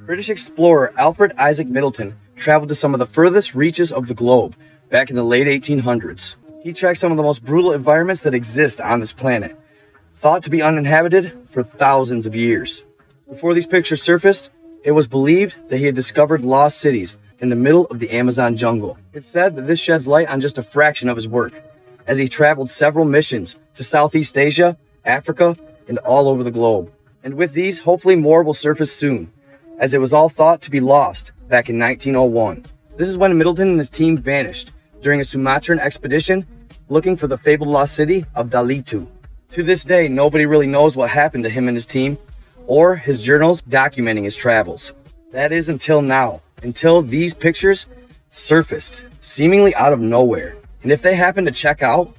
British explorer Alfred Isaac Midleton traveled to some of the furthest reaches of the globe back in the late 1800s. He tracked some of the most brutal environments that exist on this planet, thought to be uninhabited for thousands of years. Before these pictures surfaced, it was believed that he had discovered lost cities in the middle of the Amazon jungle. It's said that this sheds light on just a fraction of his work, as he traveled several missions to Southeast Asia, Africa, and all over the globe. And with these, hopefully more will surface soon, as it was all thought to be lost back in 1901. This is when Middleton and his team vanished during a Sumatran expedition looking for the fabled lost city of Dalitu. To this day, nobody really knows what happened to him and his team, or his journals documenting his travels. That is until now, until these pictures surfaced, seemingly out of nowhere. And if they happen to check out,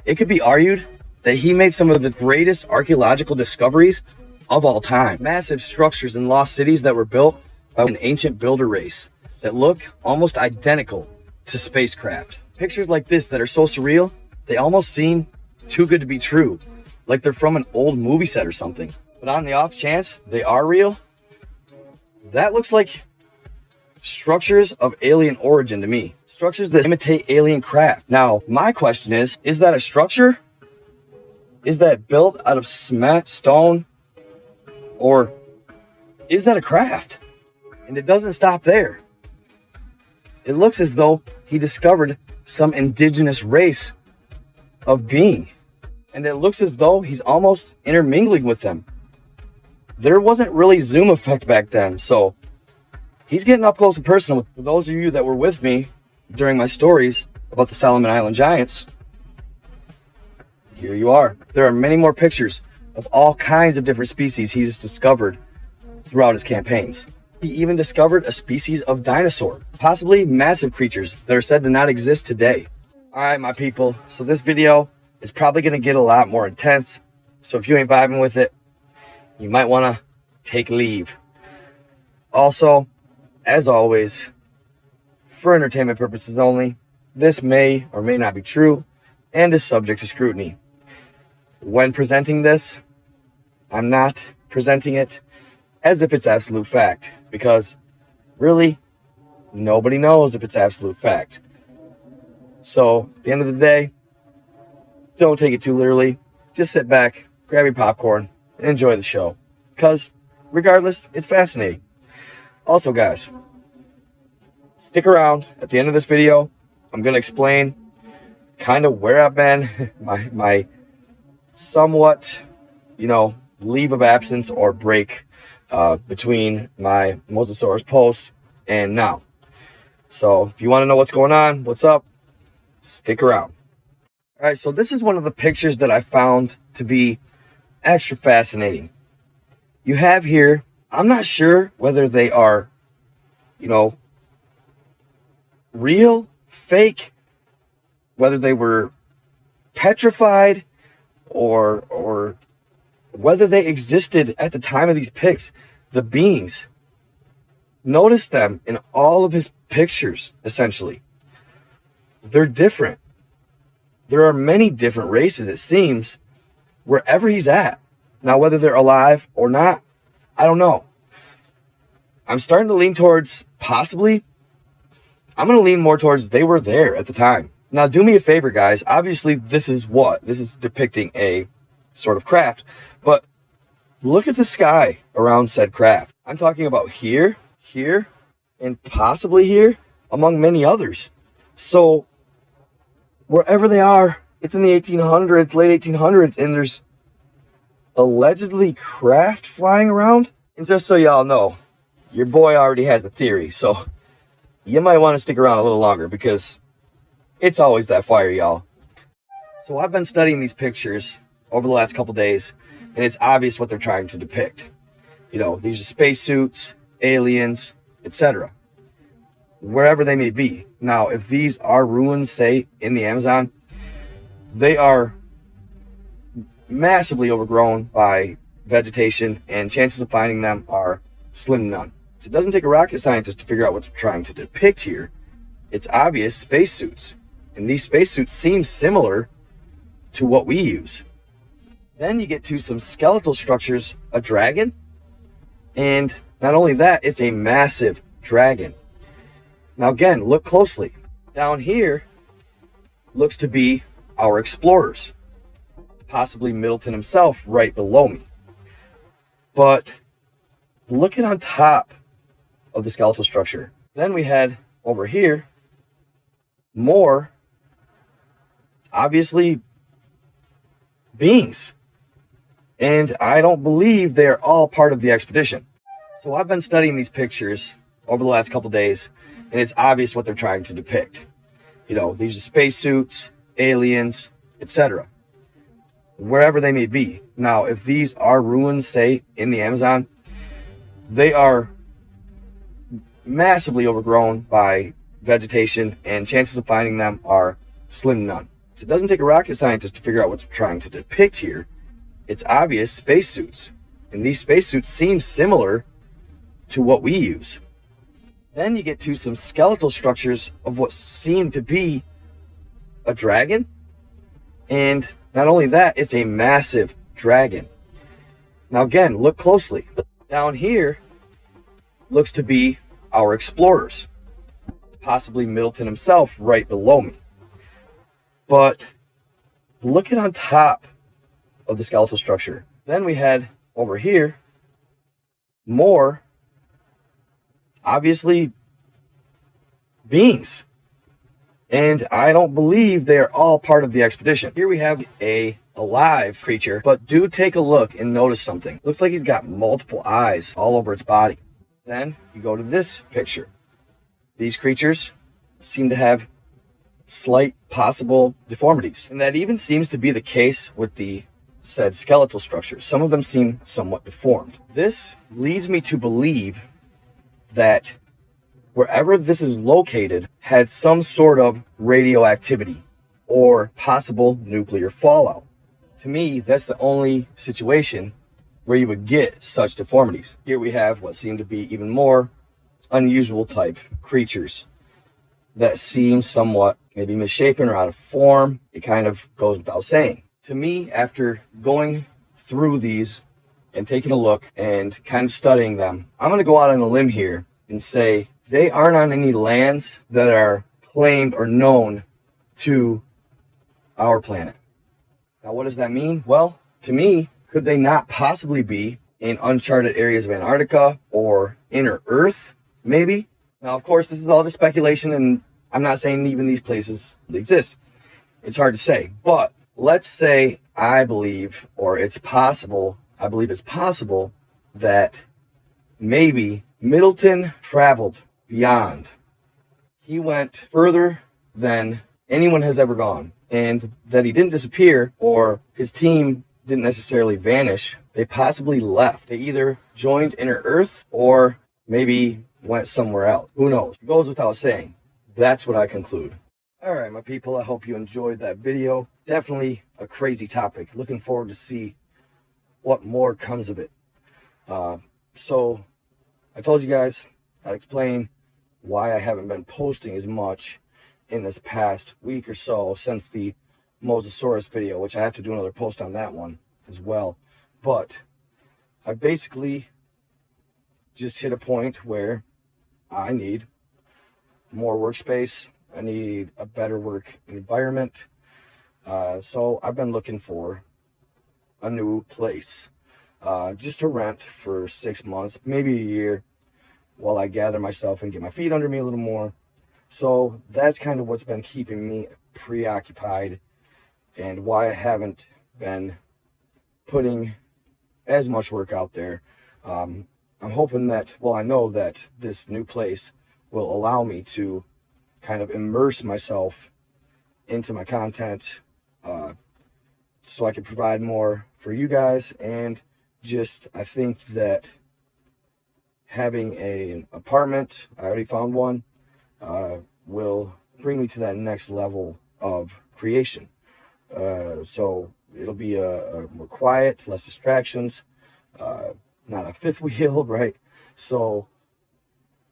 it could be argued that he made some of the greatest archaeological discoveries of all time. Massive structures and lost cities that were built by an ancient builder race that look almost identical to spacecraft. Pictures like this that are so surreal, they almost seem too good to be true, like they're from an old movie set or something. But on the off chance they are real, that looks like structures of alien origin to me. Structures that imitate alien craft. Now, my question is that a structure? Is that built out of cement, stone, or is that a craft? And it doesn't stop there. It looks as though he discovered some indigenous race of being. And it looks as though he's almost intermingling with them. There wasn't really zoom effect back then, so he's getting up close and personal. For those of you that were with me during my stories about the Solomon Island giants, here you are. There are many more pictures of all kinds of different species he's discovered throughout his campaigns. He even discovered a species of dinosaur, possibly massive creatures that are said to not exist today. All right, my people, so this video is probably going to get a lot more intense, so if you ain't vibing with it, you might want to take leave. Also, as always, for entertainment purposes only, this may or may not be true and is subject to scrutiny. When presenting this, I'm not presenting it as if it's absolute fact, because really, nobody knows if it's absolute fact. So, at the end of the day, don't take it too literally. Just sit back, grab your popcorn, and enjoy the show. Because, regardless, it's fascinating. Also, guys, stick around. At the end of this video, I'm going to explain kind of where I've been, my somewhat, leave of absence or break between my Mosasaurus posts and now. So if you want to know what's going on, what's up, stick around. All right, so this is one of the pictures that I found to be extra fascinating. You have here, I'm not sure whether they are, real, fake, whether they were petrified, or whether they existed at the time of these pics. The beings, notice them in all of his pictures, essentially. They're different. There are many different races, it seems, wherever he's at. Now, whether they're alive or not, I don't know. I'm starting to lean towards possibly. I'm going to lean more towards they were there at the time. Now, do me a favor, guys. Obviously, this is depicting a sort of craft. But look at the sky around said craft. I'm talking about here, and possibly here, among many others. So, wherever they are, it's in the 1800s, late 1800s, and there's allegedly craft flying around. And just so y'all know, your boy already has a theory, so you might want to stick around a little longer because it's always that fire, y'all. So I've been studying these pictures over the last couple days, and it's obvious what they're trying to depict. These are spacesuits, aliens, etc. Wherever they may be. Now, if these are ruins, say, in the Amazon, they are massively overgrown by vegetation, and chances of finding them are slim to none. So it doesn't take a rocket scientist to figure out what they're trying to depict here. It's obvious spacesuits, and these spacesuits seem similar to what we use. Then you get to some skeletal structures, a dragon, and Not only that, it's a massive dragon. Now again, look closely. Down here looks to be our explorers, possibly Middleton himself right below me. But look at on top of the skeletal structure. Then we had over here more, obviously, beings. And I don't believe they're all part of the expedition. So I've been studying these pictures over the last couple days, and it's obvious what they're trying to depict. You know, these are spacesuits, aliens, etc. Wherever they may be. Now, if these are ruins, say, in the Amazon, they are massively overgrown by vegetation, and chances of finding them are slim to none. So it doesn't take a rocket scientist to figure out what they're trying to depict here. It's obvious spacesuits, and these spacesuits seem similar to what we use. Then you get to some skeletal structures of what seem to be a dragon, and not only that, it's a massive dragon. Now again, look closely. Down here looks to be our explorers, possibly Middleton himself right below me. But look at on top of the skeletal structure. Then we had over here more, obviously, beings. And I don't believe they're all part of the expedition. Here we have a alive creature, but do take a look and notice something. Looks like he's got multiple eyes all over its body. Then you go to this picture. These creatures seem to have slight possible deformities. And that even seems to be the case with the said skeletal structures. Some of them seem somewhat deformed. This leads me to believe that wherever this is located had some sort of radioactivity or possible nuclear fallout. To me, that's the only situation where you would get such deformities. Here we have what seem to be even more unusual type creatures that seem somewhat maybe misshapen or out of form. It kind of goes without saying. To me, after going through these and taking a look and kind of studying them, I'm going to go out on a limb here and say they aren't on any lands that are claimed or known to our planet. Now, what does that mean? Well, to me, could they not possibly be in uncharted areas of Antarctica or inner Earth, maybe? Now, of course, this is all just speculation, and I'm not saying even these places exist. It's hard to say. But let's say I believe it's possible that maybe Middleton traveled beyond. He went further than anyone has ever gone, and that he didn't disappear or his team didn't necessarily vanish. They possibly left. They either joined inner Earth or maybe went somewhere else. Who knows? It goes without saying. That's what I conclude. All right, my people, I hope you enjoyed that video. Definitely a crazy topic. Looking forward to see what more comes of it. So I told you guys I'd explain why I haven't been posting as much in this past week or so since the Mosasaurus video, which I have to do another post on that one as well. But I basically just hit a point where I need more workspace. I need a better work environment. So I've been looking for a new place just to rent for 6 months, maybe a year, while I gather myself and get my feet under me a little more. So that's kind of what's been keeping me preoccupied and why I haven't been putting as much work out there. I'm hoping that, I know that this new place will allow me to kind of immerse myself into my content so I can provide more for you guys. And just, I think that having an apartment, I already found one, will bring me to that next level of creation. So it'll be a more quiet, less distractions, not a fifth wheel, right? So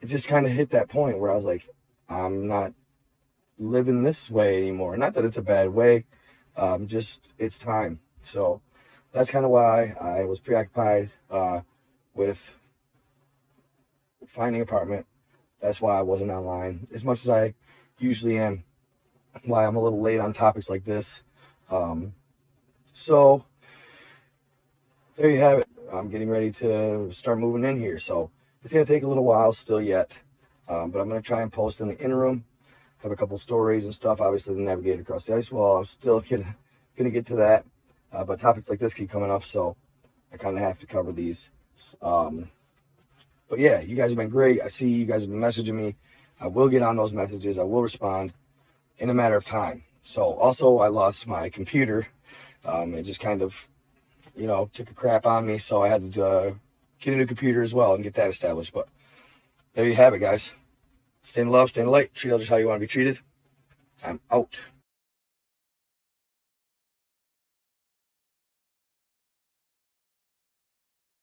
it just kind of hit that point where I was like, I'm not living this way anymore. Not that it's a bad way, just it's time. So that's kind of why I was preoccupied with finding an apartment. That's why I wasn't online as much as I usually am. Why I'm a little late on topics like this. So there you have it. I'm getting ready to start moving in here, so it's gonna take a little while still yet, but I'm gonna try and post in the interim. Have a couple stories and stuff. Obviously, the Navigator Across the Ice Wall. I'm still gonna get to that, but topics like this keep coming up, so I kind of have to cover these. But yeah, you guys have been great. I see you guys have been messaging me. I will get on those messages. I will respond in a matter of time. So also, I lost my computer. It just kind of, took a crap on me, so I had to get a new computer as well and get that established. But there you have it, guys. Stay in love, stay in the light, treat others how you want to be treated. I'm out.